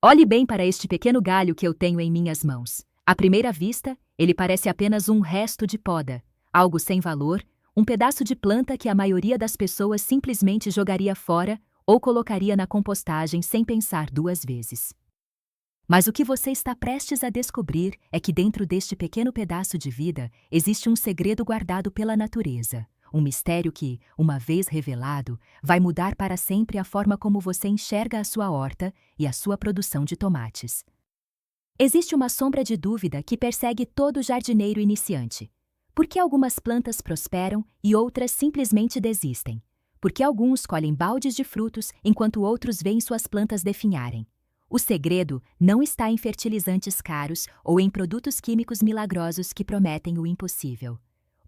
Olhe bem para este pequeno galho que eu tenho em minhas mãos. À primeira vista, ele parece apenas um resto de poda, algo sem valor, um pedaço de planta que a maioria das pessoas simplesmente jogaria fora ou colocaria na compostagem sem pensar duas vezes. Mas o que você está prestes a descobrir é que dentro deste pequeno pedaço de vida existe um segredo guardado pela natureza. Um mistério que, uma vez revelado, vai mudar para sempre a forma como você enxerga a sua horta e a sua produção de tomates. Existe uma sombra de dúvida que persegue todo jardineiro iniciante. Por que algumas plantas prosperam e outras simplesmente desistem? Por que alguns colhem baldes de frutos enquanto outros veem suas plantas definharem? O segredo não está em fertilizantes caros ou em produtos químicos milagrosos que prometem o impossível.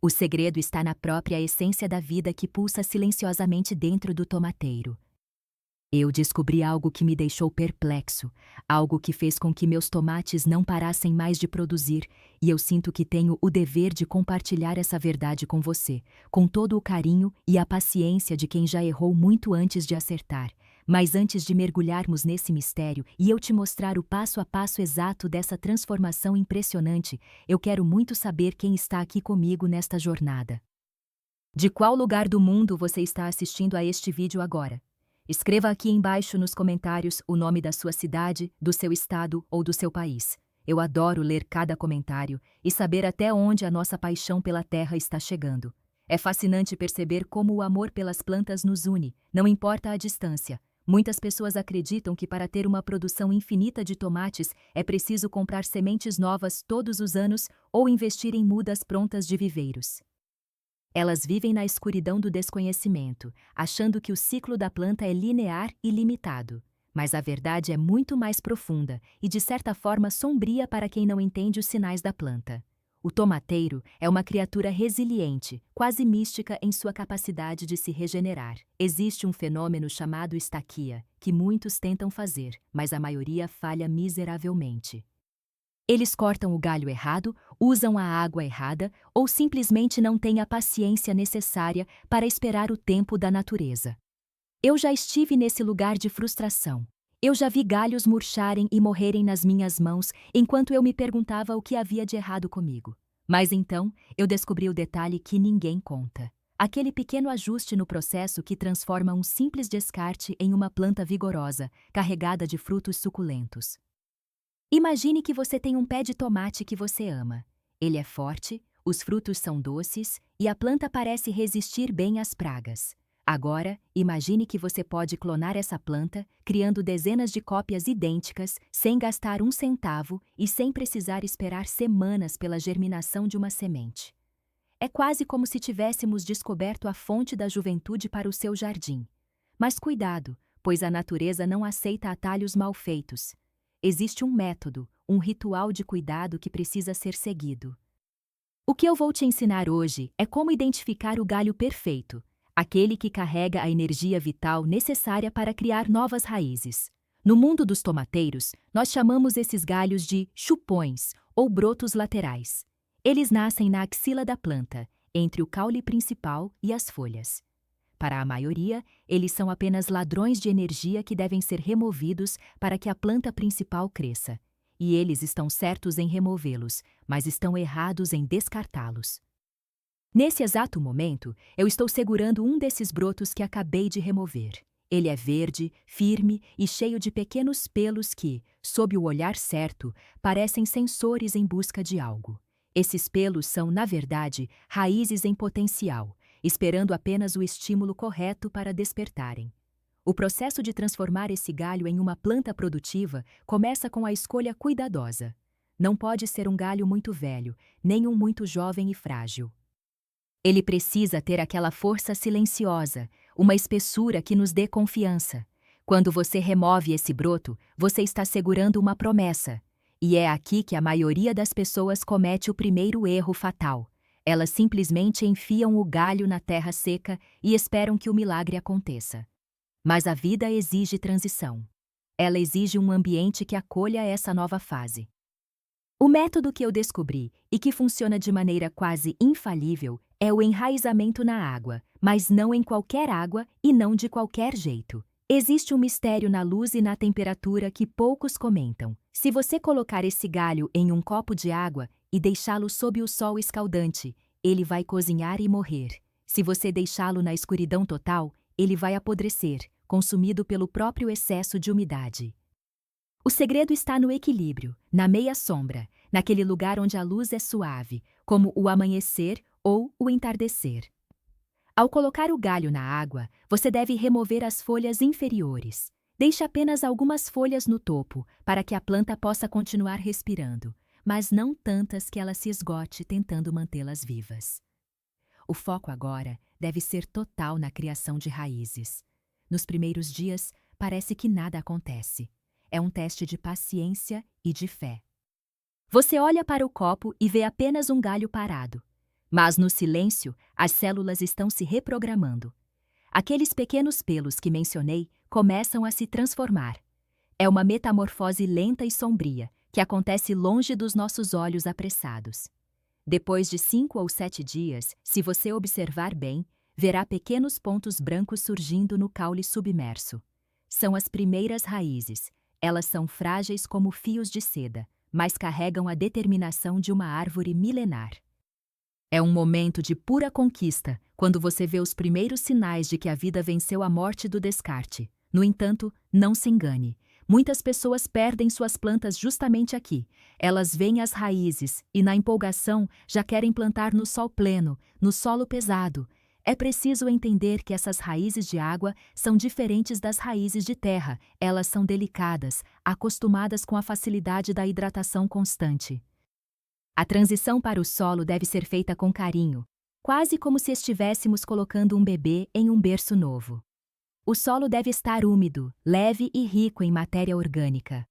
O segredo está na própria essência da vida que pulsa silenciosamente dentro do tomateiro. Eu descobri algo que me deixou perplexo, algo que fez com que meus tomates não parassem mais de produzir, e eu sinto que tenho o dever de compartilhar essa verdade com você, com todo o carinho e a paciência de quem já errou muito antes de acertar. Mas antes de mergulharmos nesse mistério e eu te mostrar o passo a passo exato dessa transformação impressionante, eu quero muito saber quem está aqui comigo nesta jornada. De qual lugar do mundo você está assistindo a este vídeo agora? Escreva aqui embaixo nos comentários o nome da sua cidade, do seu estado ou do seu país. Eu adoro ler cada comentário e saber até onde a nossa paixão pela terra está chegando. É fascinante perceber como o amor pelas plantas nos une, não importa a distância. Muitas pessoas acreditam que para ter uma produção infinita de tomates é preciso comprar sementes novas todos os anos ou investir em mudas prontas de viveiros. Elas vivem na escuridão do desconhecimento, achando que o ciclo da planta é linear e limitado. Mas a verdade é muito mais profunda e, de certa forma, sombria para quem não entende os sinais da planta. O tomateiro é uma criatura resiliente, quase mística em sua capacidade de se regenerar. Existe um fenômeno chamado estaquia, que muitos tentam fazer, mas a maioria falha miseravelmente. Eles cortam o galho errado, usam a água errada ou simplesmente não têm a paciência necessária para esperar o tempo da natureza. Eu já estive nesse lugar de frustração. Eu já vi galhos murcharem e morrerem nas minhas mãos enquanto eu me perguntava o que havia de errado comigo. Mas então, eu descobri o detalhe que ninguém conta. Aquele pequeno ajuste no processo que transforma um simples descarte em uma planta vigorosa, carregada de frutos suculentos. Imagine que você tem um pé de tomate que você ama. Ele é forte, os frutos são doces e a planta parece resistir bem às pragas. Agora, imagine que você pode clonar essa planta, criando dezenas de cópias idênticas, sem gastar um centavo e sem precisar esperar semanas pela germinação de uma semente. É quase como se tivéssemos descoberto a fonte da juventude para o seu jardim. Mas cuidado, pois a natureza não aceita atalhos mal feitos. Existe um método, um ritual de cuidado que precisa ser seguido. O que eu vou te ensinar hoje é como identificar o galho perfeito, aquele que carrega a energia vital necessária para criar novas raízes. No mundo dos tomateiros, nós chamamos esses galhos de chupões ou brotos laterais. Eles nascem na axila da planta, entre o caule principal e as folhas. Para a maioria, eles são apenas ladrões de energia que devem ser removidos para que a planta principal cresça. E eles estão certos em removê-los, mas estão errados em descartá-los. Nesse exato momento, eu estou segurando um desses brotos que acabei de remover. Ele é verde, firme e cheio de pequenos pelos que, sob o olhar certo, parecem sensores em busca de algo. Esses pelos são, na verdade, raízes em potencial, esperando apenas o estímulo correto para despertarem. O processo de transformar esse galho em uma planta produtiva começa com a escolha cuidadosa. Não pode ser um galho muito velho, nem um muito jovem e frágil. Ele precisa ter aquela força silenciosa, uma espessura que nos dê confiança. Quando você remove esse broto, você está segurando uma promessa. E é aqui que a maioria das pessoas comete o primeiro erro fatal. Elas simplesmente enfiam o galho na terra seca e esperam que o milagre aconteça. Mas a vida exige transição. Ela exige um ambiente que acolha essa nova fase. O método que eu descobri e que funciona de maneira quase infalível é o enraizamento na água, mas não em qualquer água e não de qualquer jeito. Existe um mistério na luz e na temperatura que poucos comentam. Se você colocar esse galho em um copo de água e deixá-lo sob o sol escaldante, ele vai cozinhar e morrer. Se você deixá-lo na escuridão total, ele vai apodrecer, consumido pelo próprio excesso de umidade. O segredo está no equilíbrio, na meia sombra, naquele lugar onde a luz é suave, como o amanhecer ou o entardecer. Ao colocar o galho na água, você deve remover as folhas inferiores. Deixe apenas algumas folhas no topo, para que a planta possa continuar respirando, mas não tantas que ela se esgote tentando mantê-las vivas. O foco agora deve ser total na criação de raízes. Nos primeiros dias, parece que nada acontece. É um teste de paciência e de fé. Você olha para o copo e vê apenas um galho parado. Mas no silêncio, as células estão se reprogramando. Aqueles pequenos pelos que mencionei começam a se transformar. É uma metamorfose lenta e sombria, que acontece longe dos nossos olhos apressados. Depois de 5 ou 7 dias, se você observar bem, verá pequenos pontos brancos surgindo no caule submerso. São as primeiras raízes. Elas são frágeis como fios de seda, mas carregam a determinação de uma árvore milenar. É um momento de pura conquista, quando você vê os primeiros sinais de que a vida venceu a morte do descarte. No entanto, não se engane. Muitas pessoas perdem suas plantas justamente aqui. Elas veem as raízes e, na empolgação, já querem plantar no sol pleno, no solo pesado. É preciso entender que essas raízes de água são diferentes das raízes de terra. Elas são delicadas, acostumadas com a facilidade da hidratação constante. A transição para o solo deve ser feita com carinho, quase como se estivéssemos colocando um bebê em um berço novo. O solo deve estar úmido, leve e rico em matéria orgânica.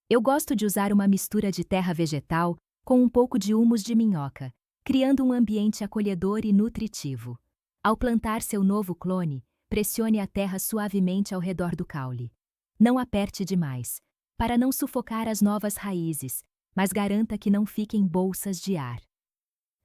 Eu gosto de usar uma mistura de terra vegetal com um pouco de humus de minhoca, criando um ambiente acolhedor e nutritivo. Ao plantar seu novo clone, pressione a terra suavemente ao redor do caule. Não aperte demais, para não sufocar as novas raízes, mas garanta que não fiquem bolsas de ar.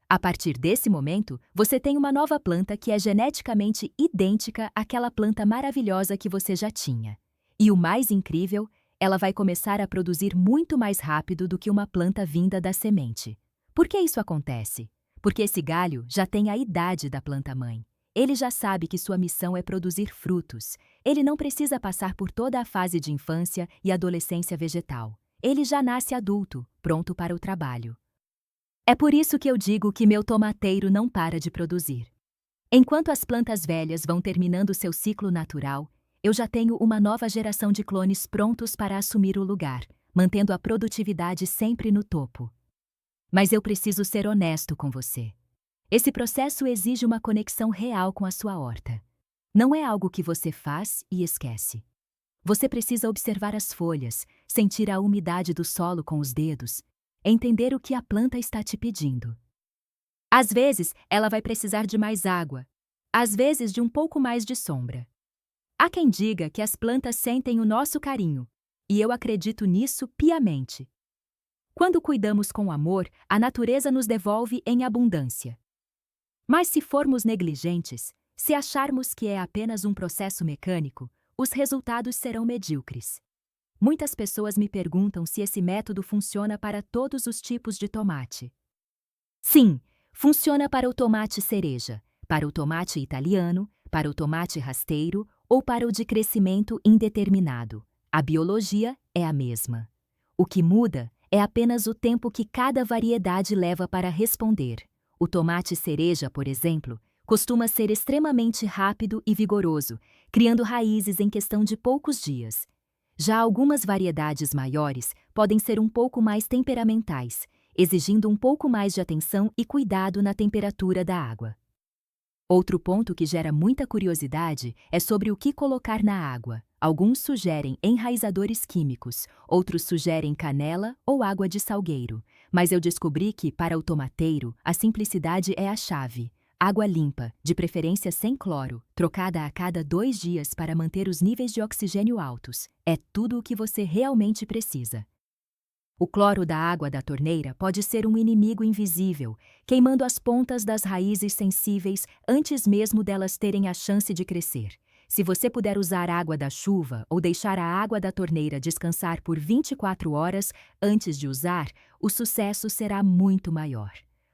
A partir desse momento, você tem uma nova planta que é geneticamente idêntica àquela planta maravilhosa que você já tinha. E o mais incrível, ela vai começar a produzir muito mais rápido do que uma planta vinda da semente. Por que isso acontece? Porque esse galho já tem a idade da planta-mãe. Ele já sabe que sua missão é produzir frutos. Ele não precisa passar por toda a fase de infância e adolescência vegetal. Ele já nasce adulto, pronto para o trabalho. É por isso que eu digo que meu tomateiro não para de produzir. Enquanto as plantas velhas vão terminando seu ciclo natural, eu já tenho uma nova geração de clones prontos para assumir o lugar, mantendo a produtividade sempre no topo. Mas eu preciso ser honesto com você. Esse processo exige uma conexão real com a sua horta. Não é algo que você faz e esquece. Você precisa observar as folhas, sentir a umidade do solo com os dedos, entender o que a planta está te pedindo. Às vezes, ela vai precisar de mais água, às vezes de um pouco mais de sombra. Há quem diga que as plantas sentem o nosso carinho, e eu acredito nisso piamente. Quando cuidamos com amor, a natureza nos devolve em abundância. Mas se formos negligentes, se acharmos que é apenas um processo mecânico, os resultados serão medíocres. Muitas pessoas me perguntam se esse método funciona para todos os tipos de tomate. Sim, funciona para o tomate cereja, para o tomate italiano, para o tomate rasteiro ou para o de crescimento indeterminado. A biologia é a mesma. O que muda é apenas o tempo que cada variedade leva para responder. O tomate cereja, por exemplo, costuma ser extremamente rápido e vigoroso, criando raízes em questão de poucos dias. Já algumas variedades maiores podem ser um pouco mais temperamentais, exigindo um pouco mais de atenção e cuidado na temperatura da água. Outro ponto que gera muita curiosidade é sobre o que colocar na água. Alguns sugerem enraizadores químicos, outros sugerem canela ou água de salgueiro. Mas eu descobri que, para o tomateiro, a simplicidade é a chave. Água limpa, de preferência sem cloro, trocada a cada 2 dias para manter os níveis de oxigênio altos. É tudo o que você realmente precisa. O cloro da água da torneira pode ser um inimigo invisível, queimando as pontas das raízes sensíveis antes mesmo delas terem a chance de crescer. Se você puder usar água da chuva ou deixar a água da torneira descansar por 24 horas antes de usar, o sucesso será muito maior.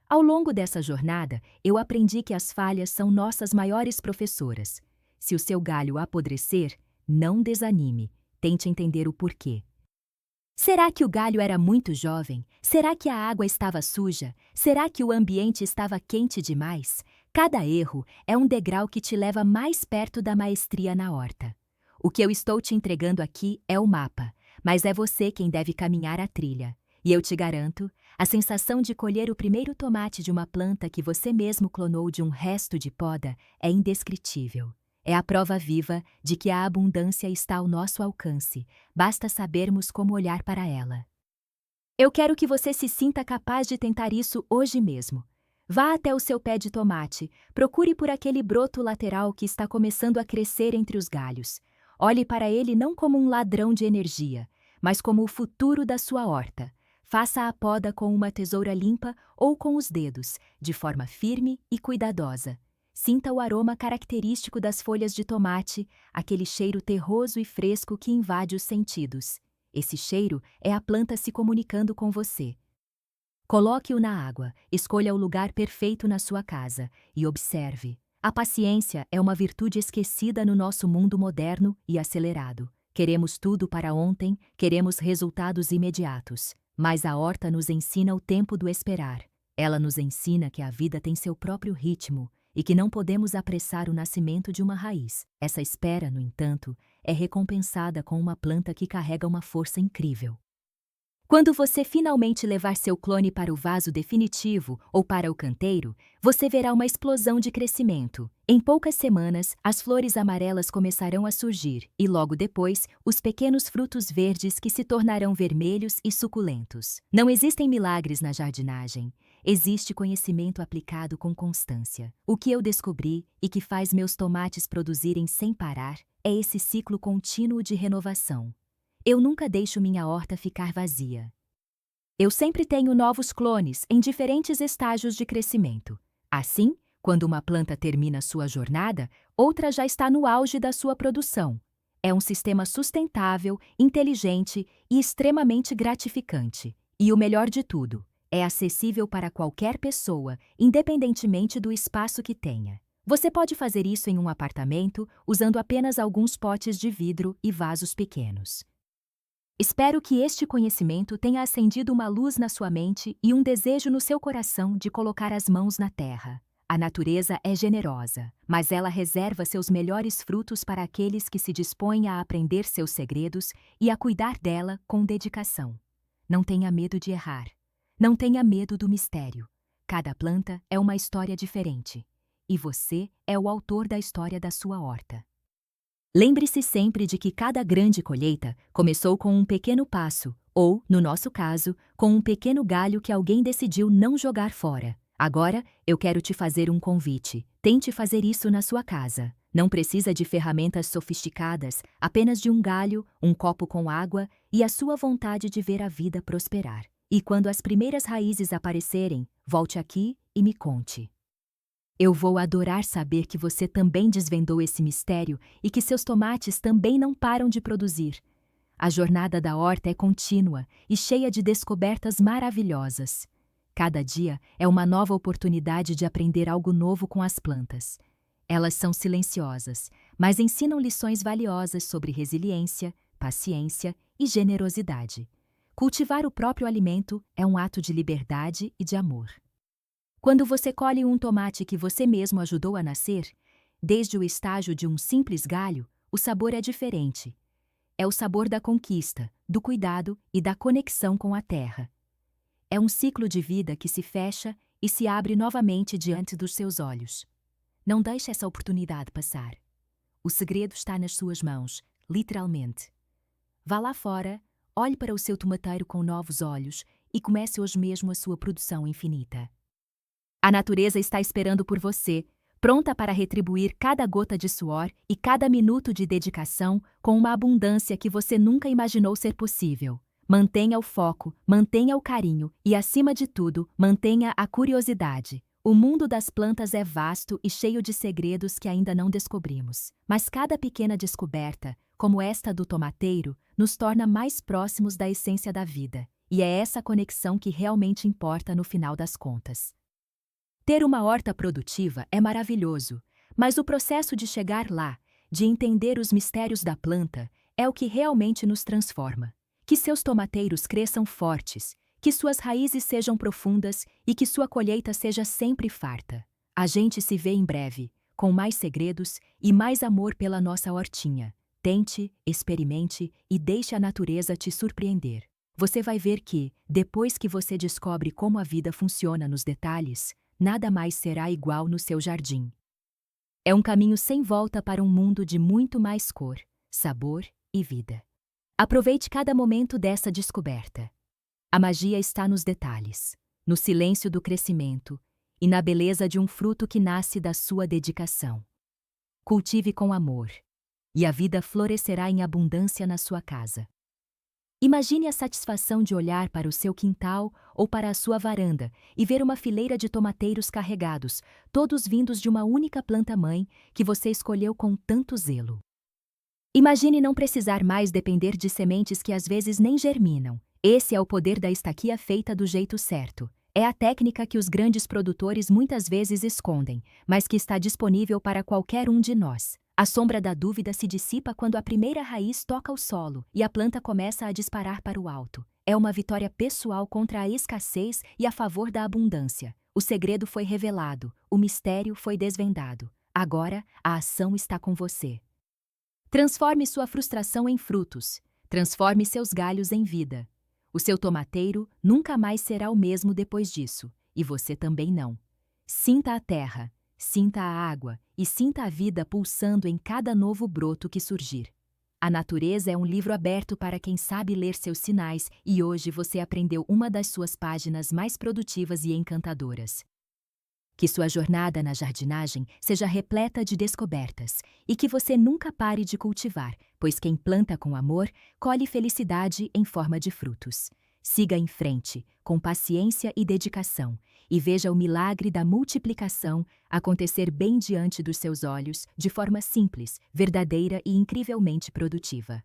Ao longo dessa jornada, eu aprendi que as falhas são nossas maiores professoras. Se o seu galho apodrecer, não desanime, tente entender o porquê. Será que o galho era muito jovem? Será que a água estava suja? Será que o ambiente estava quente demais? Cada erro é um degrau que te leva mais perto da maestria na horta. O que eu estou te entregando aqui é o mapa, mas é você quem deve caminhar a trilha. E eu te garanto, a sensação de colher o primeiro tomate de uma planta que você mesmo clonou de um resto de poda é indescritível. É a prova viva de que a abundância está ao nosso alcance, basta sabermos como olhar para ela. Eu quero que você se sinta capaz de tentar isso hoje mesmo. Vá até o seu pé de tomate, procure por aquele broto lateral que está começando a crescer entre os galhos. Olhe para ele não como um ladrão de energia, mas como o futuro da sua horta. Faça a poda com uma tesoura limpa ou com os dedos, de forma firme e cuidadosa. Sinta o aroma característico das folhas de tomate, aquele cheiro terroso e fresco que invade os sentidos. Esse cheiro é a planta se comunicando com você. Coloque-o na água, escolha o lugar perfeito na sua casa e observe. A paciência é uma virtude esquecida no nosso mundo moderno e acelerado. Queremos tudo para ontem, queremos resultados imediatos. Mas a horta nos ensina o tempo do esperar. Ela nos ensina que a vida tem seu próprio ritmo e que não podemos apressar o nascimento de uma raiz. Essa espera, no entanto, é recompensada com uma planta que carrega uma força incrível. Quando você finalmente levar seu clone para o vaso definitivo ou para o canteiro, você verá uma explosão de crescimento. Em poucas semanas, as flores amarelas começarão a surgir e, logo depois, os pequenos frutos verdes que se tornarão vermelhos e suculentos. Não existem milagres na jardinagem. Existe conhecimento aplicado com constância. O que eu descobri e que faz meus tomates produzirem sem parar é esse ciclo contínuo de renovação. Eu nunca deixo minha horta ficar vazia. Eu sempre tenho novos clones em diferentes estágios de crescimento. Assim, quando uma planta termina sua jornada, outra já está no auge da sua produção. É um sistema sustentável, inteligente e extremamente gratificante. E o melhor de tudo, é acessível para qualquer pessoa, independentemente do espaço que tenha. Você pode fazer isso em um apartamento usando apenas alguns potes de vidro e vasos pequenos. Espero que este conhecimento tenha acendido uma luz na sua mente e um desejo no seu coração de colocar as mãos na terra. A natureza é generosa, mas ela reserva seus melhores frutos para aqueles que se dispõem a aprender seus segredos e a cuidar dela com dedicação. Não tenha medo de errar. Não tenha medo do mistério. Cada planta é uma história diferente, e você é o autor da história da sua horta. Lembre-se sempre de que cada grande colheita começou com um pequeno passo, ou, no nosso caso, com um pequeno galho que alguém decidiu não jogar fora. Agora, eu quero te fazer um convite. Tente fazer isso na sua casa. Não precisa de ferramentas sofisticadas, apenas de um galho, um copo com água e a sua vontade de ver a vida prosperar. E quando as primeiras raízes aparecerem, volte aqui e me conte. Eu vou adorar saber que você também desvendou esse mistério e que seus tomates também não param de produzir. A jornada da horta é contínua e cheia de descobertas maravilhosas. Cada dia é uma nova oportunidade de aprender algo novo com as plantas. Elas são silenciosas, mas ensinam lições valiosas sobre resiliência, paciência e generosidade. Cultivar o próprio alimento é um ato de liberdade e de amor. Quando você colhe um tomate que você mesmo ajudou a nascer, desde o estágio de um simples galho, o sabor é diferente. É o sabor da conquista, do cuidado e da conexão com a terra. É um ciclo de vida que se fecha e se abre novamente diante dos seus olhos. Não deixe essa oportunidade passar. O segredo está nas suas mãos, literalmente. Vá lá fora, olhe para o seu tomateiro com novos olhos e comece hoje mesmo a sua produção infinita. A natureza está esperando por você, pronta para retribuir cada gota de suor e cada minuto de dedicação com uma abundância que você nunca imaginou ser possível. Mantenha o foco, mantenha o carinho e, acima de tudo, mantenha a curiosidade. O mundo das plantas é vasto e cheio de segredos que ainda não descobrimos. Mas cada pequena descoberta, como esta do tomateiro, nos torna mais próximos da essência da vida. E é essa conexão que realmente importa no final das contas. Ter uma horta produtiva é maravilhoso, mas o processo de chegar lá, de entender os mistérios da planta, é o que realmente nos transforma. Que seus tomateiros cresçam fortes, que suas raízes sejam profundas e que sua colheita seja sempre farta. A gente se vê em breve, com mais segredos e mais amor pela nossa hortinha. Tente, experimente e deixe a natureza te surpreender. Você vai ver que, depois que você descobre como a vida funciona nos detalhes, nada mais será igual no seu jardim. É um caminho sem volta para um mundo de muito mais cor, sabor e vida. Aproveite cada momento dessa descoberta. A magia está nos detalhes, no silêncio do crescimento e na beleza de um fruto que nasce da sua dedicação. Cultive com amor, e a vida florescerá em abundância na sua casa. Imagine a satisfação de olhar para o seu quintal ou para a sua varanda e ver uma fileira de tomateiros carregados, todos vindos de uma única planta-mãe que você escolheu com tanto zelo. Imagine não precisar mais depender de sementes que às vezes nem germinam. Esse é o poder da estaquia feita do jeito certo. É a técnica que os grandes produtores muitas vezes escondem, mas que está disponível para qualquer um de nós. A sombra da dúvida se dissipa quando a primeira raiz toca o solo e a planta começa a disparar para o alto. É uma vitória pessoal contra a escassez e a favor da abundância. O segredo foi revelado, o mistério foi desvendado. Agora, a ação está com você. Transforme sua frustração em frutos. Transforme seus galhos em vida. O seu tomateiro nunca mais será o mesmo depois disso, e você também não. Sinta a terra, sinta a água e sinta a vida pulsando em cada novo broto que surgir. A natureza é um livro aberto para quem sabe ler seus sinais e hoje você aprendeu uma das suas páginas mais produtivas e encantadoras. Que sua jornada na jardinagem seja repleta de descobertas e que você nunca pare de cultivar, pois quem planta com amor, colhe felicidade em forma de frutos. Siga em frente, com paciência e dedicação, e veja o milagre da multiplicação acontecer bem diante dos seus olhos, de forma simples, verdadeira e incrivelmente produtiva.